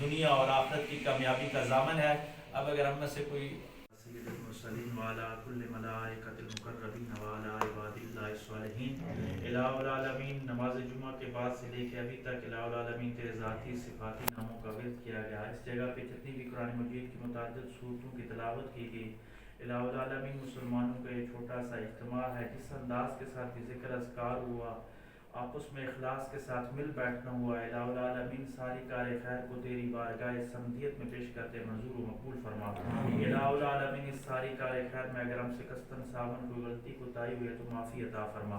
دنیا اور آخرت کی کامیابی کا ضامن ہے۔ اب اگر ہم میں سے کوئی سید المرسلین وعلی کل ملائکۃ المقربین وعلی عباد اللہ الصالحین، الہ العالمین نماز جمعہ کے بعد سے لے کے ابھی تک الہ العالمین تیرے ذاتی صفاتی ناموں کا ورد کیا گیا۔ اس جگہ پہ جتنی بھی قرآن مجید کی متعدد صورتوں کی تلاوت کی گئی، الہ العالمین مسلمانوں کا یہ چھوٹا سا اجتماع ہے، جس انداز کے ساتھ یہ ذکر اذکار ہوا، آپس میں اخلاص کے ساتھ مل بیٹھنا ہوا، الہ العالمین ساری کار خیر کو تیری بارگاہ سمدیت میں پیش کرتے منظور و مقبول فرما۔ الہ العالمین اس ساری کار خیر میں اگر ہم سے قصداً صابن کوئی غلطی کوتاہی ہوئی تو معافی عطا فرما۔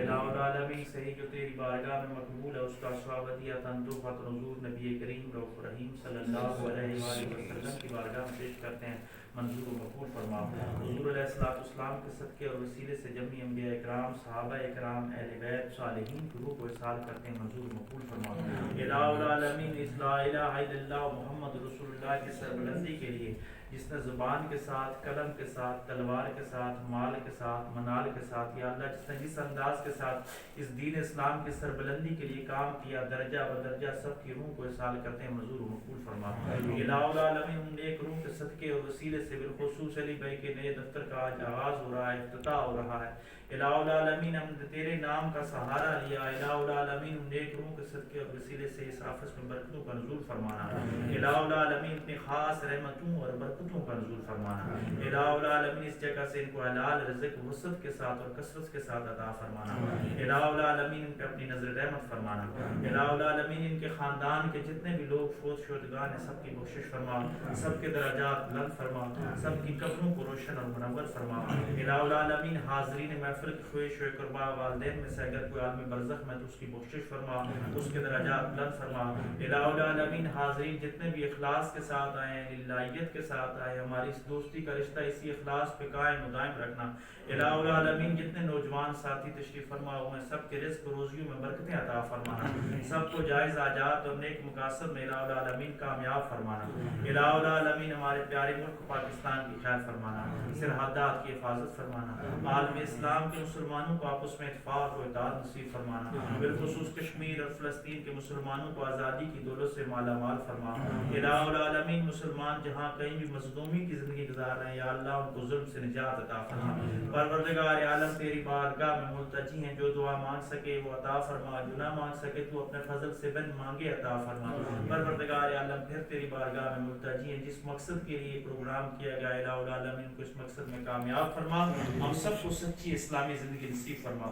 الہ العالمین صحیح جو تیری بارگاہ میں مقبول ہے اس کا ثوابدیتاً تحفۃ نزول نبی کریم رؤوف رحیم صلی اللہ علیہ وآلہ وسلم کی بارگاہ میں پیش کرتے ہیں، منظور و مقبول فرما۔ حضور علیہ السلام کے صدقے اور وسیلے سے جمی انبیاء اکرام، صحابہ اکرام، اہل بیت، صالحین کی روح کو اصال کرتے ہیں، منظور و مقبول فرما۔ الہ العالمین اس لا الہ الا اللہ محمد رسول اللہ کی سربلندی کے لیے جس نے زبان کے ساتھ، قلم کے ساتھ، تلوار کے ساتھ، مال کے ساتھ، منال کے ساتھ، یا اللہ جس نے جس انداز کے ساتھ اس دین اسلام کی سربلندی کے لیے کام کیا، درجہ بدرجہ سب کی روح کو اصال کرتے ہیں، منظور و مقبول فرما۔ الہ العالمین ان ایک روح کے صدقے اور وسیلے سے بالخصوص علی بھائی کے نئے دفتر کا آج آغاز ہو رہا ہے، افتتاح ہو رہا ہے، الہ العالمین ہم نے تیرے نام کا سہارا لیا، الہ العالمین ان ایک روح کے صدقے اور وسیلے سے اس آفس میں برکتوں کا نزول فرمانا، الہ العالمین اپنی خاص رحمتوں اور برکتوں کا نزول فرمانا، الہ العالمین اس جگہ سے ان کو حلال رزق وسعت کے ساتھ اور کثرت کے ساتھ عطا فرمانا، الہ العالمین ان پہ اپنی نظر رحمت فرمانا، الہ العالمین ان کے خاندان کے جتنے بھی لوگ فوت شدگان ہیں سب کی بخشش فرما، سب کے درجات بلند فرما، سب کی قبروں کو روشن اور منور فرما، الہ العالمین حاضرین محفل کی خواہش و قربا والدین میں سے اگر کوئی عالم برزخ میں تو اس کی بخشش فرما، اس کے درجات بلند فرما، الہ العالمین حاضرین جتنے بھی اخلاص کے ساتھ آئے ہیں، للہیت کے ساتھ آئے ہیں، ہماری اس دوستی کا رشتہ اسی اخلاص پہ قائم و دائم رکھنا، الہ العالمین جتنے نوجوان ساتھی تشریف فرما ہوئے ہیں سب کے رزق و روزیوں میں برکتیں عطا فرمانا، سب کو جائز حاجات اور نیک مقاصد میں الہ العالمین کامیاب فرمانا، الہ العالمین ہمارے پیارے ملک پاکستان کی خیر فرمانا، سرحدات کی حفاظت فرمانا، عالم اسلام کے مسلمانوں کو آپس میں اتفاق و اتحاد نصیب فرمانا، بالخصوص کشمیر اور فلسطین کے مسلمانوں کو آزادی کی دولت سے مالا مال فرما، الہ العالمین مسلمان جہاں کہیں بھی مظلومی کی زندگی گزار رہے ہیں یا اللہ ان کو ظلم سے نجات عطا فرما، پروردگار عالم تیری بارگاہ میں ملتجی ہیں، جو دعا مانگ سکے وہ عطا فرما، جو نہ مانگ سکے تو اپنے فضل سے بن مانگے عطا فرما، پروردگار عالم پھر تیری بارگاہ میں ملتجی ہیں، جس مقصد کے لیے پروگرام کیا گیا الہ العالمین کو اس مقصد میں کامیاب فرما، ہم سب کو سچی اسلامی زندگی نصیب فرما،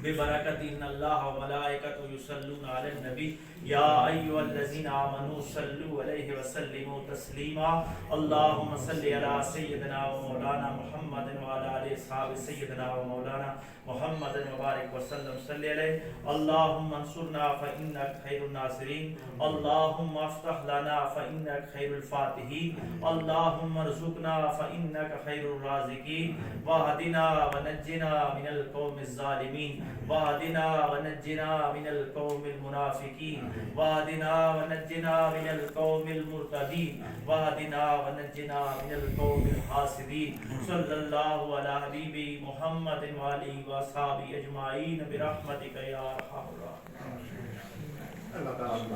بے برکت ان اللہ و ملائکۃ یصلون علی النبی یا ایھا الذین آمنوا صلوا علیہ وسلموا تسلیما، اللہم صلی علی سیدنا و مولانا محمد وعلی آل اصحاب سیدنا و مولانا محمد مبارک وسلم صلی علیہ، اللہم انصرنا فإنک خیر الناصرین، اللہم افتح لنا فإنک خیر الفاتحین، اللہم ارزقنا فإنک خیر الرازقین، واہدنا ونجنا من القوم الظالمین، واہدنا ونجنا من القوم المنافقین، واہدنا ونجنا من القوم المرتدین، واہدنا ونجنا من القوم الحاسدین، صلی اللہ علی حبیبی محمد وآلہ وصحبہ اجمعین برحمتک یا ارحم الراحمین۔